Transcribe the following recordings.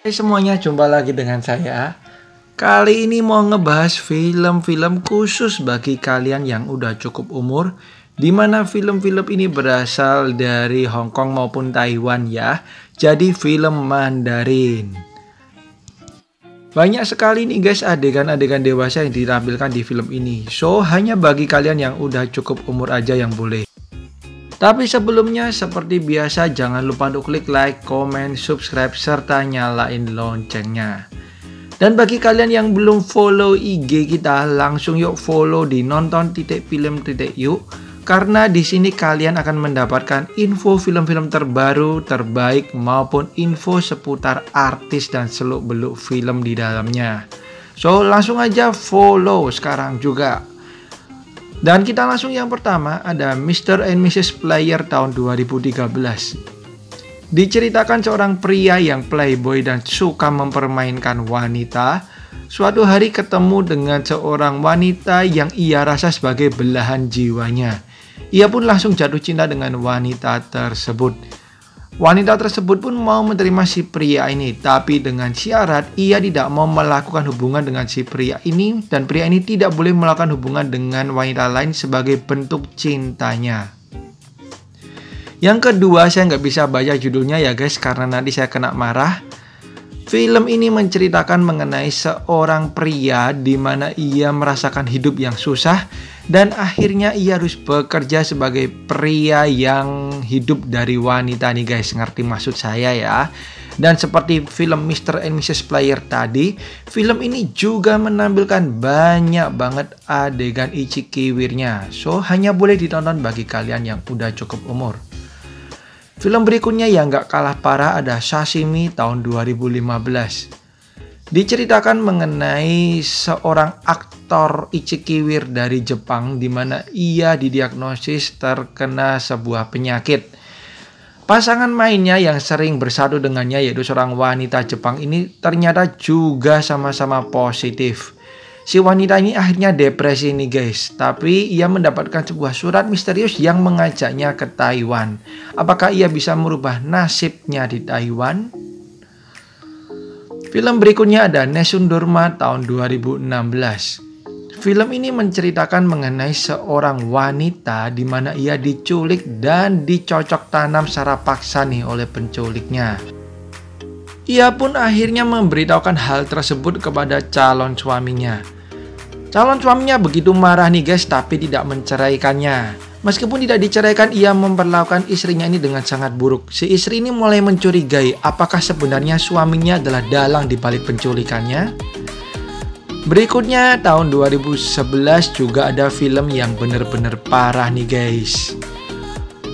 Hai semuanya, jumpa lagi dengan saya. Kali ini mau ngebahas film-film khusus bagi kalian yang udah cukup umur, di mana film-film ini berasal dari Hong Kong maupun Taiwan ya. Jadi film Mandarin. Banyak sekali nih guys adegan-adegan dewasa yang ditampilkan di film ini. So hanya bagi kalian yang udah cukup umur aja yang boleh. Tapi sebelumnya seperti biasa jangan lupa untuk klik like, comment, subscribe, serta nyalain loncengnya. Dan bagi kalian yang belum follow IG kita, langsung yuk follow di nonton.film.yuk. Karena di sini kalian akan mendapatkan info film-film terbaru, terbaik maupun info seputar artis dan seluk-beluk film di dalamnya. So langsung aja follow sekarang juga. Dan kita langsung yang pertama ada Mr. and Mrs. Player tahun 2013. Diceritakan seorang pria yang playboy dan suka mempermainkan wanita. Suatu hari ketemu dengan seorang wanita yang ia rasa sebagai belahan jiwanya. Ia pun langsung jatuh cinta dengan wanita tersebut. Wanita tersebut pun mau menerima si pria ini, tapi dengan syarat ia tidak mau melakukan hubungan dengan si pria ini, dan pria ini tidak boleh melakukan hubungan dengan wanita lain sebagai bentuk cintanya. Yang kedua, saya nggak bisa baca judulnya ya guys, karena nanti saya kena marah. Film ini menceritakan mengenai seorang pria di mana ia merasakan hidup yang susah dan akhirnya ia harus bekerja sebagai pria yang hidup dari wanita nih guys, ngerti maksud saya ya. Dan seperti film Mr. and Mrs. Player tadi, film ini juga menampilkan banyak banget adegan icikiwirnya. So hanya boleh ditonton bagi kalian yang udah cukup umur. Film berikutnya yang gak kalah parah ada Sashimi tahun 2015. Diceritakan mengenai seorang aktor ichikiwir dari Jepang di mana ia didiagnosis terkena sebuah penyakit. Pasangan mainnya yang sering bersatu dengannya yaitu seorang wanita Jepang ini ternyata juga sama-sama positif. Si wanita ini akhirnya depresi nih guys, tapi ia mendapatkan sebuah surat misterius yang mengajaknya ke Taiwan. Apakah ia bisa merubah nasibnya di Taiwan? Film berikutnya ada Nessun Dorma tahun 2016. Film ini menceritakan mengenai seorang wanita di mana ia diculik dan dicocok tanam secara paksa nih oleh penculiknya. Ia pun akhirnya memberitahukan hal tersebut kepada calon suaminya. Calon suaminya begitu marah nih guys, tapi tidak menceraikannya. Meskipun tidak diceraikan, ia memperlakukan istrinya ini dengan sangat buruk. Si istri ini mulai mencurigai apakah sebenarnya suaminya adalah dalang di balik penculikannya. Berikutnya tahun 2011 juga ada film yang bener-bener parah nih guys.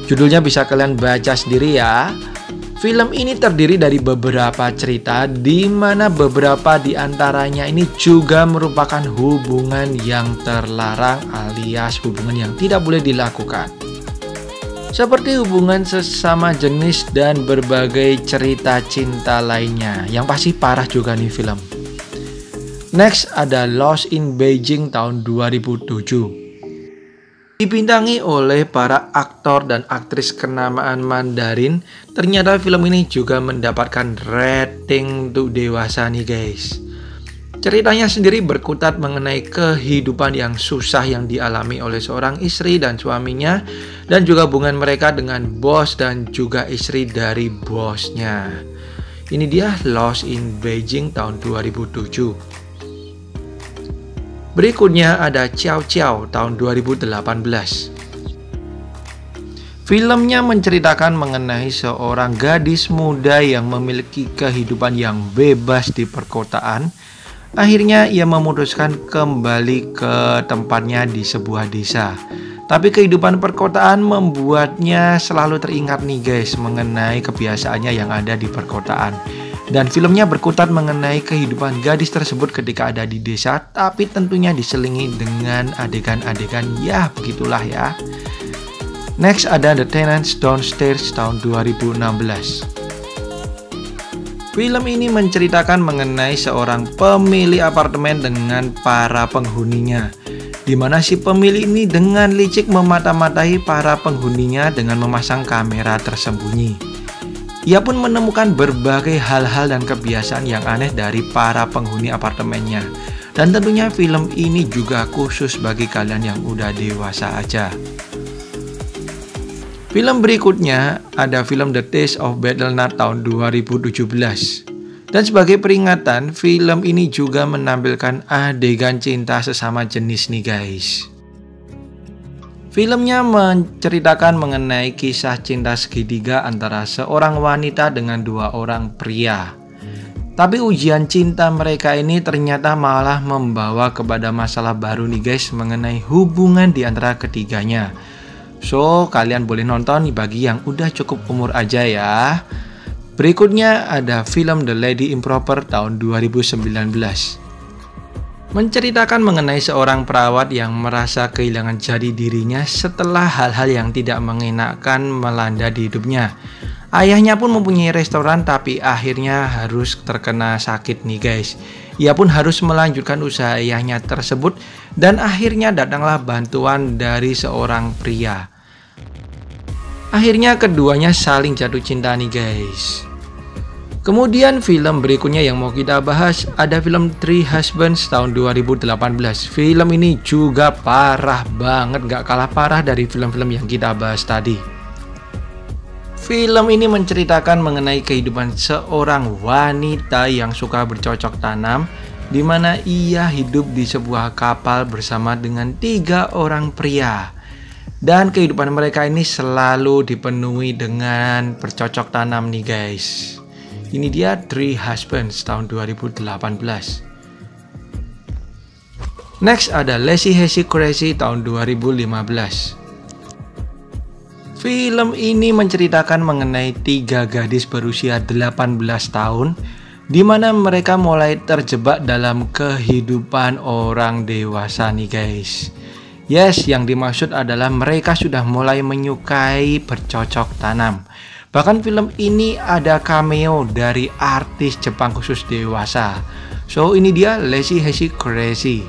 Judulnya bisa kalian baca sendiri ya. Film ini terdiri dari beberapa cerita di mana beberapa di antaranya ini juga merupakan hubungan yang terlarang alias hubungan yang tidak boleh dilakukan. Seperti hubungan sesama jenis dan berbagai cerita cinta lainnya yang pasti parah juga nih film. Next ada Lost in Beijing tahun 2007. Dibintangi oleh para aktor dan aktris kenamaan Mandarin, ternyata film ini juga mendapatkan rating untuk dewasa nih guys. Ceritanya sendiri berkutat mengenai kehidupan yang susah yang dialami oleh seorang istri dan suaminya, dan juga hubungan mereka dengan bos dan juga istri dari bosnya. Ini dia Lost in Beijing tahun 2007. Berikutnya ada Ciao Ciao tahun 2018. Filmnya menceritakan mengenai seorang gadis muda yang memiliki kehidupan yang bebas di perkotaan. Akhirnya ia memutuskan kembali ke tempatnya di sebuah desa. Tapi kehidupan perkotaan membuatnya selalu teringat nih guys mengenai kebiasaannya yang ada di perkotaan. Dan filmnya berkutat mengenai kehidupan gadis tersebut ketika ada di desa, tapi tentunya diselingi dengan adegan-adegan ya begitulah ya. Next ada The Tenants Downstairs tahun 2016. Film ini menceritakan mengenai seorang pemilik apartemen dengan para penghuninya, di mana si pemilik ini dengan licik memata-matai para penghuninya dengan memasang kamera tersembunyi. Ia pun menemukan berbagai hal-hal dan kebiasaan yang aneh dari para penghuni apartemennya. Dan tentunya film ini juga khusus bagi kalian yang udah dewasa aja. Film berikutnya ada film The Taste of Betel-Nut tahun 2017. Dan sebagai peringatan, film ini juga menampilkan adegan cinta sesama jenis nih guys. Filmnya menceritakan mengenai kisah cinta segitiga antara seorang wanita dengan dua orang pria. Tapi ujian cinta mereka ini ternyata malah membawa kepada masalah baru nih guys mengenai hubungan di antara ketiganya. So, kalian boleh nonton bagi yang udah cukup umur aja ya. Berikutnya ada film The Lady Improper tahun 2019. Menceritakan mengenai seorang perawat yang merasa kehilangan jati dirinya setelah hal-hal yang tidak mengenakan melanda di hidupnya. Ayahnya pun mempunyai restoran tapi akhirnya harus terkena sakit nih guys. Ia pun harus melanjutkan usaha ayahnya tersebut dan akhirnya datanglah bantuan dari seorang pria. Akhirnya keduanya saling jatuh cinta nih guys. Kemudian film berikutnya yang mau kita bahas ada film Three Husbands tahun 2018. Film ini juga parah banget, gak kalah parah dari film-film yang kita bahas tadi. Film ini menceritakan mengenai kehidupan seorang wanita yang suka bercocok tanam, di mana ia hidup di sebuah kapal bersama dengan 3 orang pria. Dan kehidupan mereka ini selalu dipenuhi dengan bercocok tanam nih guys. Ini dia Three Husbands tahun 2018. Next ada Lassie Hesi Crazy tahun 2015. Film ini menceritakan mengenai 3 gadis berusia 18 tahun di mana mereka mulai terjebak dalam kehidupan orang dewasa nih guys. Yes, yang dimaksud adalah mereka sudah mulai menyukai bercocok tanam. Bahkan film ini ada cameo dari artis Jepang khusus dewasa. So ini dia Lassie Hesi Crazy.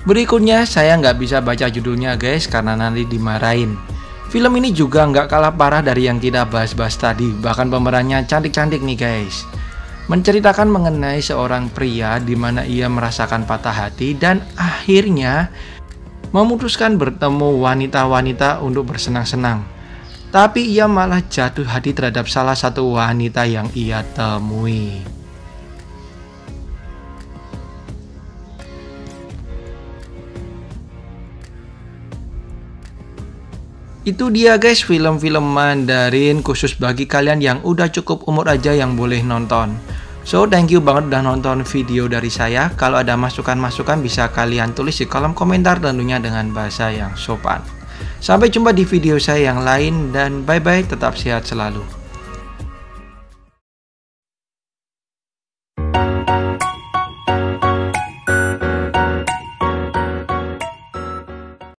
Berikutnya saya nggak bisa baca judulnya guys karena nanti dimarahin. Film ini juga nggak kalah parah dari yang kita bahas-bahas tadi. Bahkan pemerannya cantik-cantik nih guys. Menceritakan mengenai seorang pria di mana ia merasakan patah hati dan akhirnya memutuskan bertemu wanita-wanita untuk bersenang-senang. Tapi ia malah jatuh hati terhadap salah satu wanita yang ia temui. Itu dia guys film-film Mandarin khusus bagi kalian yang udah cukup umur aja yang boleh nonton. So, thank you banget udah nonton video dari saya. Kalau ada masukan-masukan bisa kalian tulis di kolom komentar tentunya dengan bahasa yang sopan. Sampai jumpa di video saya yang lain dan bye-bye, tetap sehat selalu.